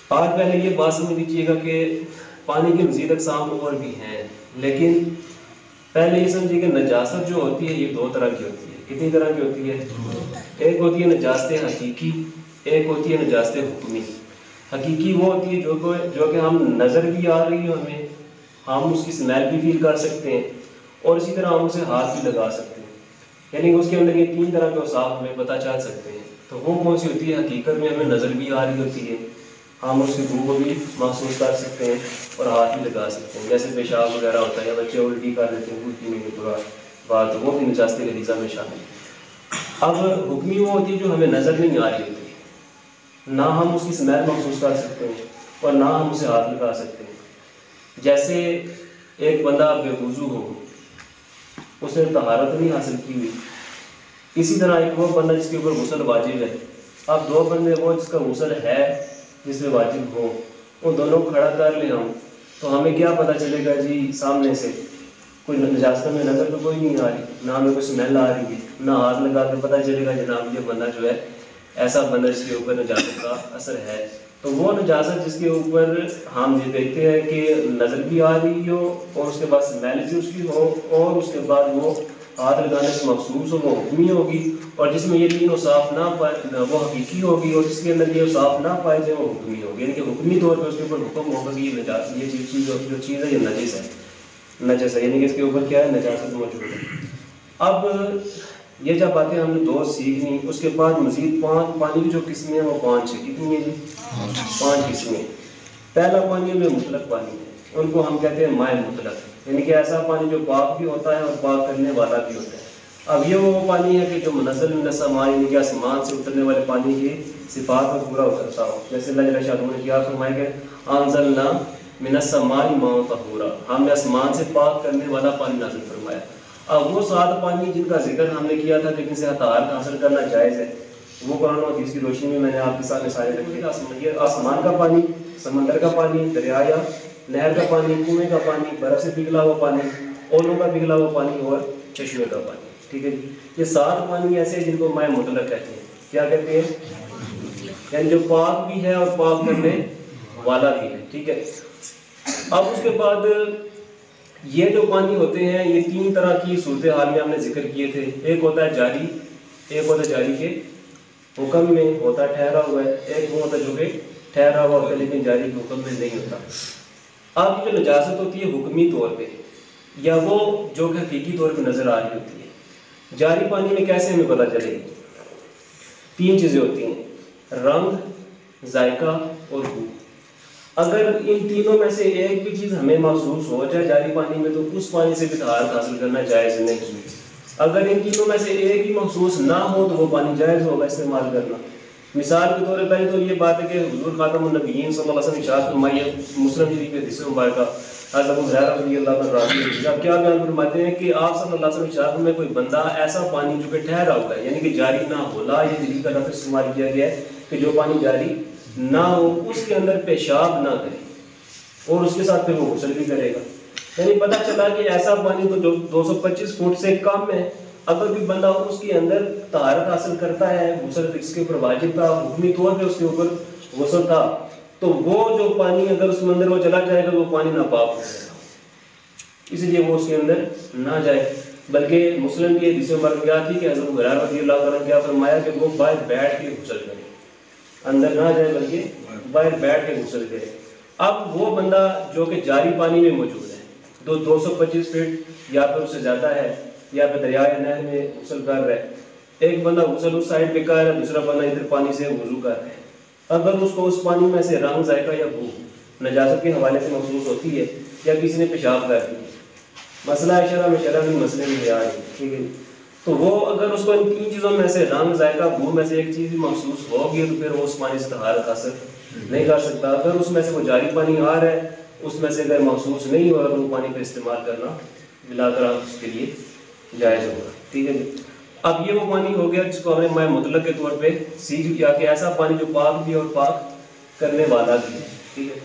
آج پہلے یہ بات سمجھ لیجیے گا کہ پانی کی مزید اقسام اور بھی ہیں، لیکن پہلے یہ سمجھیے کہ نجاست جو ہوتی ہے یہ دو طرح کی ہوتی ہے۔ کتنی طرح کی ہوتی ہے؟ ایک ہوتی ہے نجاست حقیقی، ایک ہوتی ہے نجاست حکمی۔ حقیقی وہ ہوتی ہے جو کہ ہم نظر بھی آ رہی ہے ہمیں، ہم اس کی اسمیل بھی فیل کر سکتے ہیں، اور اسی طرح ہم اسے ہاتھ بھی لگا سکتے ہیں، یعنی اس کے اندر یہ تین طرح کے اوصاف ہمیں پتہ چل سکتے ہیں۔ تو وہ کون سی ہوتی ہے؟ حقیقت میں ہمیں نظر بھی آ رہی ہوتی ہے، ہم اس کی بو کو بھی محسوس کر سکتے ہیں اور ہاتھ بھی لگا سکتے ہیں، جیسے پیشاب وغیرہ ہوتا ہے یا بچے الٹی کر دیتے ہیں الٹی میں پورا بات، وہ بھی نجاست غلیظہ میں شامل ہے۔ اب حکمی وہ ہوتی ہے جو ہمیں نظر نہیں آ رہی ہوتی ہے، نہ ہم اس کی اسمیل محسوس کر سکتے ہیں اور نہ ہم اسے ہاتھ لگا سکتے ہیں۔ جیسے ایک بندہ بے وضو ہو، اس نے طہارت نہیں حاصل کی ہوئی، اسی طرح ایک وہ بندہ جس کے اوپر غسل واجب ہے، اب دو بندے وہ جس کا غسل ہے جس میں واجب ہو، ان دونوں کو کھڑا کر لیں ہم، تو ہمیں کیا پتہ چلے گا جی سامنے سے کوئی نجاست میں نظر تو کوئی نہیں آ رہی، نہ ہمیں کوئی اسمیل آ رہی ہے، نہ ہاتھ لگا کے پتہ چلے گا جناب یہ بندہ جو ہے ایسا بندہ جس کے اوپر نجاست کا اثر ہے۔ تو وہ نجاست جس کے اوپر ہم یہ دیکھتے ہیں کہ نظر بھی آ رہی ہو اور اس کے بعد اسمیل بھی اس کی ہو اور اس کے بعد وہ ہاتھ لگانے سے محسوس ہو، وہ حکمی ہوگی، اور جس میں یہ تین اوصاف نہ پائے وہ حقیقی ہوگی، اور جس کے اندر یہ اوصاف نہ پائے جائیں وہ حکمی ہوگی، یعنی کہ حکمی طور پہ اس کے اوپر حکم ہوگا کہ یہ نجاست، یہ چیز جو چیز ہے یہ نجس ہے، نجس ہے، یعنی کہ اس کے اوپر کیا ہے؟ نجاست موجود ہے۔ اب یہ جب باتیں ہم نے دو سیکھنی، اس کے بعد مزید پانی کی جو قسمیں ہیں وہ پانچ ہیں۔ کتنی ہیں جی؟ پانچ قسمیں۔ پہلا پانی میں مطلق پانی ہے، ان کو ہم کہتے ہیں مائع مطلق، یعنی کہ ایسا پانی جو پاک بھی ہوتا ہے اور پاک کرنے والا بھی ہوتا ہے۔ اب یہ وہ پانی ہے کہ جو منزل من السماء، یعنی کہ آسمان سے اترنے والے پانی کی صفات پر پورا اترتا ہو، جیسے اللہ جل شانہ نے کیا فرمایا کہ انزلنا من السماء ماء طہورا، ہم نے آسمان سے پاک کرنے والا پانی نازل فرمایا۔ اب وہ سات پانی جن کا ذکر ہم نے کیا تھا کہ جن سے طہارت حاصل کرنا جائز ہے، وہ قرآن و حدیث کی روشنی میں نے آپ کے ساتھ مثالیں رکھی۔ یہ آسمان کا پانی، سمندر کا پانی، دریا یا نہر کا پانی، کنویں کا پانی، برف سے پگھلا ہوا پانی، اولوں کا پگھلا ہوا پانی اور چشمے کا پانی، ٹھیک ہے جی۔ یہ سات پانی ایسے ہیں جن کو مائع مطلق کہتے ہیں۔ کیا کہتے ہیں؟ یعنی جو پاک بھی ہے اور پاک کرنے والا بھی ہے، ٹھیک ہے۔ اب اس کے بعد یہ جو پانی ہوتے ہیں یہ تین طرح کی صورتحال میں ہم نے ذکر کیے تھے۔ ایک ہوتا ہے جاری، ایک ہوتا ہے جاری کے حکم میں ہوتا ہے ٹھہرا ہوا ہے، ایک وہ ہوتا ہے جو کہ ٹھہرا ہوا ہوتا ہے لیکن جاری کے حکم میں نہیں ہوتا۔ اب یہ جو نجاست ہوتی ہے حکمی طور پہ یا وہ جو کہ حقیقی طور پہ نظر آ رہی ہوتی ہے، جاری پانی میں کیسے ہمیں پتہ چلے گی؟ تین چیزیں ہوتی ہیں، رنگ، ذائقہ اور بو۔ اگر ان تینوں میں سے ایک بھی چیز ہمیں محسوس ہو جائے جاری پانی میں تو اس پانی سے بھی طہارت حاصل کرنا جائز نہیں۔ اگر ان تینوں میں سے ایک بھی محسوس نہ ہو تو وہ پانی جائز ہوگا استعمال کرنا۔ مثال کے طور پر پہلے تو یہ بات ہے کہ حضور خاتم النبیین صلی اللہ علیہ وسلم ارشاد فرمائے، مسلم شریف کے حدیث مبارکہ، حضرت ابو ہریرہ رضی اللہ عنہ راوی ہے، جب کیا بیان فرماتے ہیں کہ آپ صلی اللہ علیہ وسلم ارشاد فرمائے کوئی بندہ ایسا پانی جو کہ ٹھہرا ہوا ہے یعنی کہ جاری نہ ہو، لا یہ دلی کا لفظ استعمال کیا گیا ہے کہ جو پانی جاری نہ ہو اس کے اندر پیشاب نہ کرے اور اس کے ساتھ پھر وہ غسل بھی کرے گا، یعنی پتہ چلا کہ ایسا پانی تو جو 225 فٹ سے کم ہے، اگر کوئی بندہ اس کے اندر طہارت حاصل کرتا ہے، غسل اس کے اوپر واجب تھا، حکمی طور پہ اس کے اوپر غسل تھا، تو وہ جو پانی اگر اس کے اندر وہ چلا جائے گا وہ پانی ناپاک ہو جائے گا، اس لیے وہ اس کے اندر نہ جائے۔ بلکہ مسلم کی حدیث میں کیا تھی کہ حضرت ابو ہریرہ رضی اللہ عنہ نے کیا فرمایا کہ وہ باہر بیٹھ کے غسل کرے، اندر نہ جائے بلکہ باہر بیٹھ کے غسل کرے۔ اب وہ بندہ جو کہ جاری پانی میں موجود ہے، 225 فٹ یا پھر اس سے زیادہ ہے، یا پھر دریا یا نہر میں غسل کر رہا ہے، ایک بندہ غسل اس سائڈ پہ کر رہا ہے، دوسرا بندہ ادھر پانی سے وضو کر رہا ہے، اگر اس کو اس پانی میں سے رنگ، ذائقہ یا بو نجاست کے حوالے سے محسوس ہوتی ہے یا کسی نے پیشاب کر دیا، مسئلہ ہے شرع میں، شرع میں مسئلے میں آ رہی ہے، ٹھیک ہے، تو وہ اگر اس کو ان تین چیزوں میں سے رنگ، ذائقہ، بو میں سے ایک چیز بھی محسوس ہوگی تو پھر وہ اس پانی سے طہارت حاصل نہیں کر سکتا۔ اگر اس میں سے وہ جاری پانی آ رہا ہے، اس میں سے اگر محسوس نہیں ہو رہا تو وہ پانی کا استعمال کرنا ملا کر اس کے لیے جائز ہوگا، ٹھیک ہے جی۔ اب یہ وہ پانی ہو گیا جس کو ہم نے مائع مطلق کے طور پہ سیکھ کیا کہ ایسا پانی جو پاک بھی اور پاک کرنے والا بھی ہے، ٹھیک ہے۔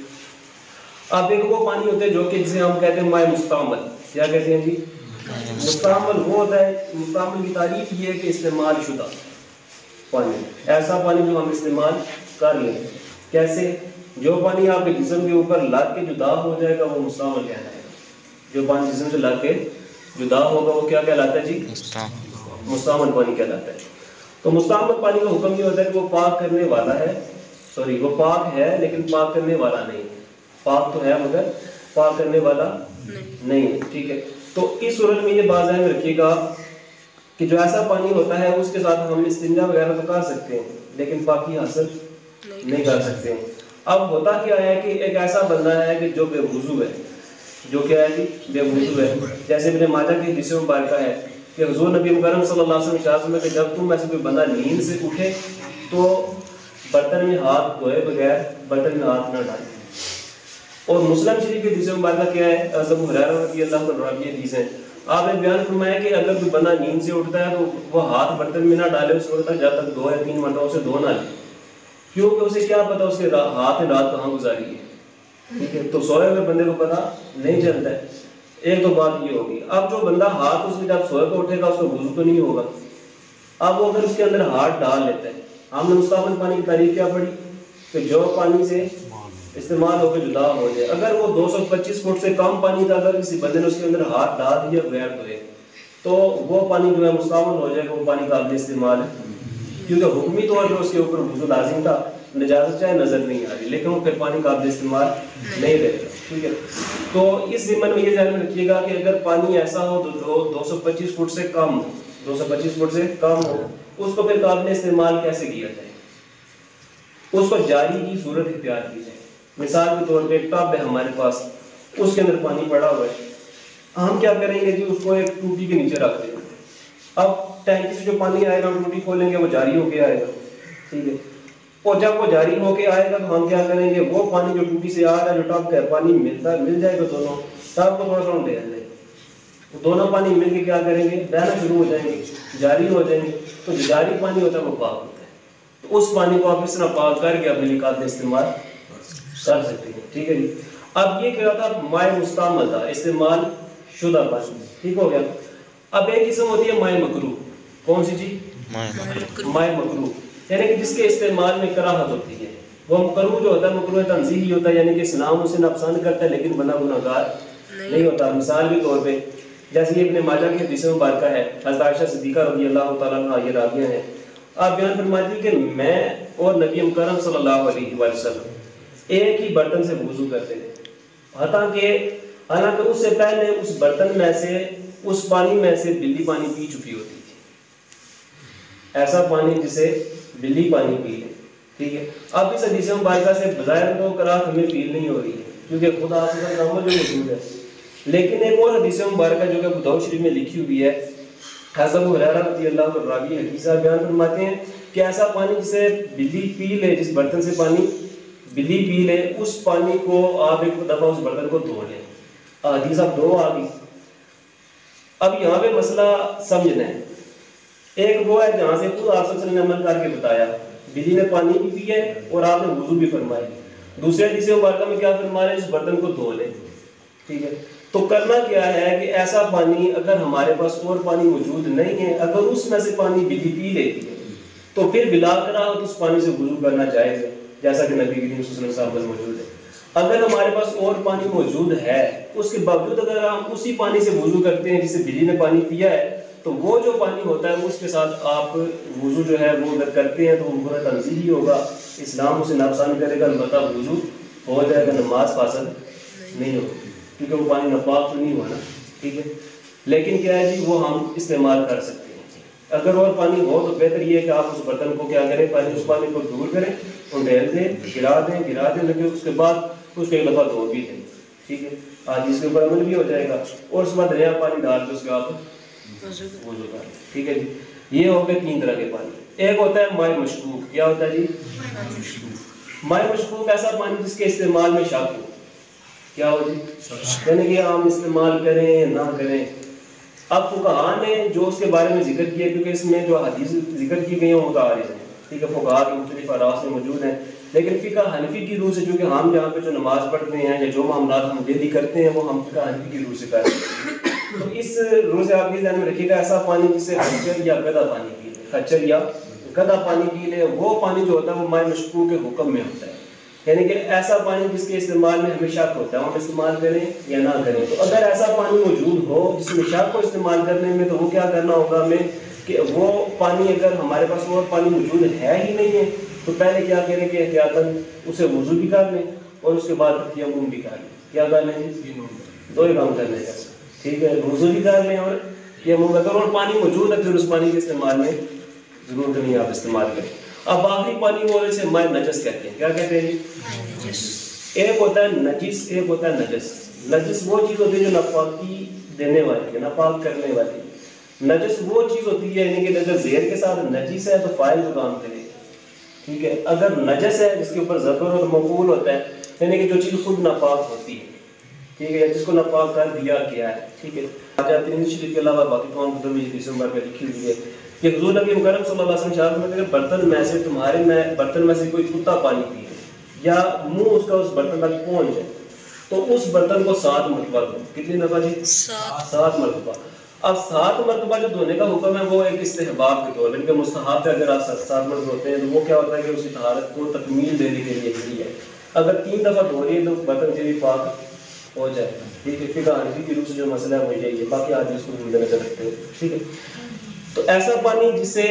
اب ایک وہ پانی ہوتا ہے جو کہ جسے ہم کہتے ہیں مائع مستعمل۔ کیا کہتے ہیں جی؟ مستعمل وہ ہوتا ہے، مستعمل کی تعریف یہ ہے کہ استعمال شدہ پانی، ایسا پانی جو ہم استعمال کر لیں۔ کیسے؟ جو پانی آپ کے جسم کے اوپر لگ کے جدا ہو جائے گا وہ مستعمل کہلائے گا. جو پانی جسم سے لگ کے جدا ہوگا وہ کیا کہلاتا ہے جی؟ مستعمل پانی کہلاتا ہے. تو مستعمل پانی کا حکم یہ ہوتا ہے کہ وہ پاک کرنے والا ہے، وہ پاک ہے لیکن پاک کرنے والا نہیں ہے. پاک تو ہے مگر پاک کرنے والا نہیں ہے. ٹھیک ہے. تو اس صورت میں یہ بات ذہن میں رکھیے گا کہ جو ایسا پانی ہوتا ہے اس کے ساتھ ہم استنجا وغیرہ تو کر سکتے ہیں لیکن پاکی حاصل نہیں کر سکتے ہیں. اب ہوتا کیا ہے کہ ایک ایسا بندہ ہے کہ جو بے وضو ہے، جو کیا ہے جی؟ بے وضو ہے. جیسے ابن ماجہ کی حدیث مبارکہ ہے کہ حضور نبی مکرم صلی اللہ علیہ وسلم ارشاد فرماتے کہ جب تم میں سے کوئی بندہ نیند سے اٹھے تو برتن میں ہاتھ دھوئے بغیر برتن میں ہاتھ نہ ڈالے. اور مسلم شریف کی حدیث مبارکہ کیا ہے؟ ابو ہریرہ رضی اللہ عنہ کی حدیث ہے. آپ نے بیان فرمایا کہ اگر کوئی بندہ نیند سے اٹھتا ہے تو وہ ہاتھ برتن میں نہ ڈالے اس وقت تک جب تک 2 یا 3 مرتبہ اسے دھو نہ لے، کیونکہ اسے کیا پتا اس کے ہاتھ نے رات کہاں گزاری ہے. ٹھیک ہے. تو سوئے ہوئے بندے کو پتا نہیں چلتا ہے. ایک تو بات یہ ہوگی. اب جو بندہ ہاتھ اس میں جب سوئے کو اٹھے گا اس کو وضو تو نہیں ہوگا. اب وہ اگر اس کے اندر ہاتھ ڈال لیتا ہے، ہم نے مستعمل پانی کی تعریف کیا پڑھی کہ جو پانی سے استعمال ہو کے جدا ہو جائے. اگر وہ 225 فٹ سے کم پانی تھا، اگر کسی بندے نے اس کے اندر ہاتھ ڈال دیا بغیر دھوئے تو وہ پانی جو ہے مستعمل ہو جائے گا، وہ پانی قابل استعمال ہے. کیونکہ حکمی طور پر اس کے اوپر وضو لازم تھا، نجاست چاہے نظر نہیں آ رہی لیکن وہ پھر پانی قابل استعمال نہیں رہے گا. ٹھیک ہے. تو اس ضمن میں یہ ذہن میں رکھیے گا کہ اگر پانی ایسا ہو تو جو 225 فٹ سے کم ہو، 225 فٹ سے کم ہو، اس کو پھر قابل استعمال کیسے کیا جائے؟ اس کو جاری کی صورت اختیار کی جائے. مثال کے طور پہ ایک ٹب ہے ہمارے پاس، اس کے اندر پانی پڑا ہوا ہے. ہم کیا کریں گے جی؟ اس کو ایک ٹوٹی کے نیچے رکھ دیں گے. اب ٹینکی سے جو پانی آئے گا ہم ٹوٹی کھولیں گے وہ جاری ہو کے آئے گا. ٹھیک ہے. اور جب وہ جاری ہو کے آئے گا تو ہم کیا کریں گے؟ وہ پانی جو ٹوٹی سے آ رہا ہے، جو ٹب کا پانی مل جائے گا دونوں، ٹب کو تھوڑا سا ڈھیل دیں گے. دونوں پانی مل کے کیا کریں گے؟ بہنا شروع ہو جائیں گے، جاری ہو جائیں گے. تو جو جاری پانی ہوتا ہے وہ پاک ہوتا ہے. تو اس پانی کو آپ اس طرح پاک کر کے اپنے لیے قابل استعمال کر سکتے ہیں. ٹھیک ہے جی. اب یہ کیا تھا؟ مائع مستعمل تھا، استعمال شدہ پانی. ٹھیک ہو گیا. اب ایک قسم ہوتی ہے مائع مکروہ. کون سی جی؟ مائع مکروہ، یعنی کہ جس کے استعمال میں کراہت ہوتی ہے. وہ مکروہ جو ہوتا ہے مکروہ تنزیہی ہوتا ہے، یعنی کہ اسلام اسے ناپسند کرتا ہے لیکن بنا گناہگار نہیں ہوتا. مثال کے طور پہ جیسے یہ ابن ماجہ کی حدیث مبارکہ ہے، حضرت عائشہ صدیقہ رضی اللہ تعالیٰ عنہا یہ راویہ ہیں. آپ بیان فرماتی کہ میں اور نبی مکرم صلی اللہ علیہ وسلم ایک ہی برتن سے وضو کرتے تھے، حالانکہ اس سے پہلے اس برتن میں سے، اس پانی میں سے بلی پانی پی چکی ہوتی تھی. ایسا پانی جسے بلی پانی پی لے. ٹھیک ہے. اب اس حدیث مبارکہ سے بظاہر تو کراہت ہمیں فیل نہیں ہو رہی ہے کیونکہ خدا سے کا عمل جو موجود ہے. لیکن ایک اور حدیث مبارکہ جو کہ ابو داؤد شریف میں لکھی ہوئی ہے، حضرت ابو ہریرہ رضی اللہ عنہ راوی حدیث بیان فرماتے ہیں کہ ایسا پانی جسے بلی پی لے، جس برتن سے پانی بلی پی لے، اس پانی کو آپ ایک دفعہ اس برتن کو دھو لیں. حدیث اب دو آ گئی. اب یہاں پہ مسئلہ سمجھنا ہے. ایک وہ ہے جہاں سے خود آپ صلی اللہ علیہ وسلم نے عمل کر کے بتایا، بلی نے پانی بھی پیا ہے اور آپ نے وضو بھی فرمائی. دوسرے حدیث مبارکہ میں کیا فرما رہے ہیں؟ اس برتن کو دھو لیں. ٹھیک ہے. تو کرنا کیا ہے کہ ایسا پانی اگر ہمارے پاس اور پانی موجود نہیں ہے، اگر اس میں سے پانی بلی پی لیتی ہے تو پھر بلا کراہت اس پانی سے وضو کرنا جائز ہے، جیسا کہ نبی کریم صلی اللہ علیہ وسلم موجود ہے. اگر ہمارے پاس اور پانی موجود ہے، اس کے باوجود اگر ہم اسی پانی سے وضو کرتے ہیں جسے بلی نے پانی پیا ہے، تو وہ جو پانی ہوتا ہے اس کے ساتھ آپ وضو جو ہے وہ اگر کرتے ہیں تو وہ برا تنزیہی ہوگا، اسلام اسے ناپسند کرے گا، البتہ وضو ہو جائے گا، نماز فاسد نہیں ہوگی کیونکہ وہ پانی ناپاک تو نہیں ہوا نا. ٹھیک ہے. لیکن کیا ہے جی؟ وہ ہم استعمال کر سکتے ہیں. اگر اور پانی ہو تو بہتر یہ ہے کہ آپ اس برتن کو کیا کریں؟ پانی اس پانی کو دور کریں اور ڈھیل دیں، گرا دیں لیکن اس کے بعد اس کو ایک دفعہ دھو بھی دیں. ٹھیک ہے. آج اس کے اوپر عمل بھی ہو جائے گا اور اس کے بعد نیا پانی ڈال کے اس کے آپ وضو کریں. ٹھیک ہے جی. یہ ہو گئے 3 طرح کے پانی. ایک ہوتا ہے مائع مشکوک. کیا ہوتا ہے جی؟ مائع مشکوک ایسا پانی جس کے استعمال میں شک ہو. کیا ہو جی؟ یعنی کہ ہم استعمال کریں نہ کریں. اب فقہاء نے جو اس کے بارے میں ذکر کیا، کیونکہ اس میں جو حدیث ذکر کی گئی ہیں وہ متعارض ہیں. ٹھیک ہے. فقہاء کے مختلف آراء میں موجود ہیں، لیکن فقہ حنفی کی روح سے، چونکہ ہم جہاں پہ جو نماز پڑھتے ہیں یا جو معاملات ہم ڈیلی کرتے ہیں وہ ہم فقہ حنفی کی روح سے کرتے ہیں. تو اس روح سے آپ یہ ذہن میں رکھیے گا، ایسا پانی جسے خچر یا گدھا پانی پی لے، خچر یا گدھا پانی پی لے، وہ پانی جو ہوتا ہے وہ مائع مشکوک کے حکم میں ہوتا ہے. یعنی کہ ایسا پانی جس کے استعمال میں ہمیں شک ہوتا ہے ہم استعمال کریں یا نہ کریں. تو اگر ایسا پانی موجود ہو جس میں شک کو استعمال کرنے میں تو وہ کیا کرنا ہوگا ہمیں کہ وہ پانی اگر ہمارے پاس وہ پانی موجود ہے ہی نہیں ہے تو پہلے کیا کریں کہ احتیاطاً اسے وضو بھی کر لیں اور اس کے بعد تیمم بھی کر لیں. کیا کر لیں؟ دو ہی کام کر لیں. ٹھیک ہے, وضو بھی کر لیں اور تیمم. اگر اور پانی موجود ہے پھر اس پانی کے استعمال میں ضرورت نہیں آپ استعمال کریں. اب آخری پانی وہ اسے مائع نجس کہتے ہیں. کیا کہتے ہیں؟ ایک ہوتا ہے نجس, ایک ہوتا ہے نجس. نجس وہ چیز ہوتی ہے جو ناپاکی دینے والی ہے, ناپاک کرنے والی. نجس وہ چیز ہوتی ہے یعنی کہ اگر زیر کے ساتھ نجس ہے تو فاعل کو کام کرے گا. ٹھیک ہے, اگر نجس ہے جس کے اوپر ذکر اور مفعول ہوتا ہے یعنی کہ جو چیز خود ناپاک ہوتی ہے, ٹھیک ہے, جس کو ناپاک کر دیا گیا ہے. ٹھیک ہے, آج تین شریف کے علاوہ باقی تمام کتب میں تیسرے نمبر پہ لکھی ہوئی ہے کہ حضور نبی مکرم صلی اللہ علیہ وسلم شاہد میں برتن میں سے تمہارے میں برتن میں سے کوئی کتا پانی پیے یا منہ اس کا اس برتن تک پہنچ جائے تو اس برتن کو 7 مرتبہ دھو. کتنی دفعہ جی؟ 7 مرتبہ. اب 7 مرتبہ جو دھونے کا حکم ہے وہ ایک استحباب کے طور پر, یعنی کہ مستحب ہے. اگر آپ 7 مرتبہ دھوتے ہیں تو وہ کیا ہوتا ہے کہ اسی طہارت کو تکمیل دینے کے لیے صحیح ہے. اگر 3 دفعہ دھو رہی ہے تو برتن سے بھی پاک ہو جائے. ٹھیک ہے, فقہ حنفی کی روح سے جو مسئلہ ہے وہ یہی ہے, باقی آج اس کو مد نظر رکھتے ہیں. ٹھیک ہے, تو ایسا پانی جس سے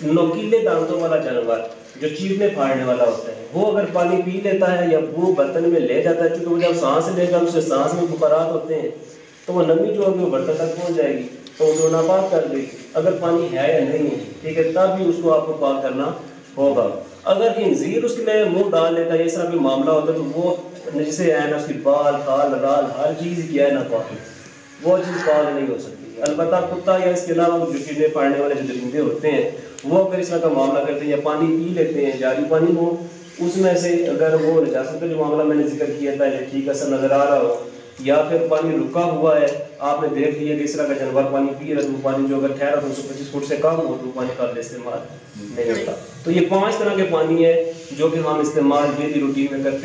نوکیلے دانتوں والا جانور جو چیرنے پھاڑنے والا ہوتا ہے وہ اگر پانی پی لیتا ہے یا وہ برتن میں لے جاتا ہے, چونکہ وہ جب سانس لے گا اس سے سانس میں بخارات ہوتے ہیں تو وہ نمی جو ہوگی وہ برتن تک پہنچ جائے گی تو وہ ناپاک کر دے گی. اگر پانی ہے یا نہیں ہے, ٹھیک ہے, تب بھی اس کو آپ کو پاک کرنا ہوگا. اگر خنزیر اس میں منہ ڈال لیتا ہے, اس طرح بھی معاملہ ہوتا ہے تو وہ جسے ہے نا اس کی بال کھال رال ہر چیز کیا ہے ناپاک, وہ چیز پاک نہیں ہو سکتی. البتہ کتا یا اس کے علاوہ جو چیزیں پاڑنے والے جو درندے ہوتے ہیں وہ اگر اس طرح کا معاملہ کرتے ہیں یا پانی پی لیتے ہیں جاری پانی ہو اس میں سے اگر وہ نجاست کا جو معاملہ میں نے ذکر کیا پہلے ٹھیک اثر نظر آ رہا ہو یا پھر پانی رکا ہوا ہے, آپ نے دیکھ لیا کہ اس طرح کا جانور پانی پی رہا ہے تو وہ پانی جو اگر ٹھہرا 225 فٹ سے کم ہو تو وہ پانی قابل استعمال نہیں ہوتا. تو یہ 5 طرح کے پانی ہے جو کہ ہم استعمال ڈیلی روٹین میں کرتے ہیں.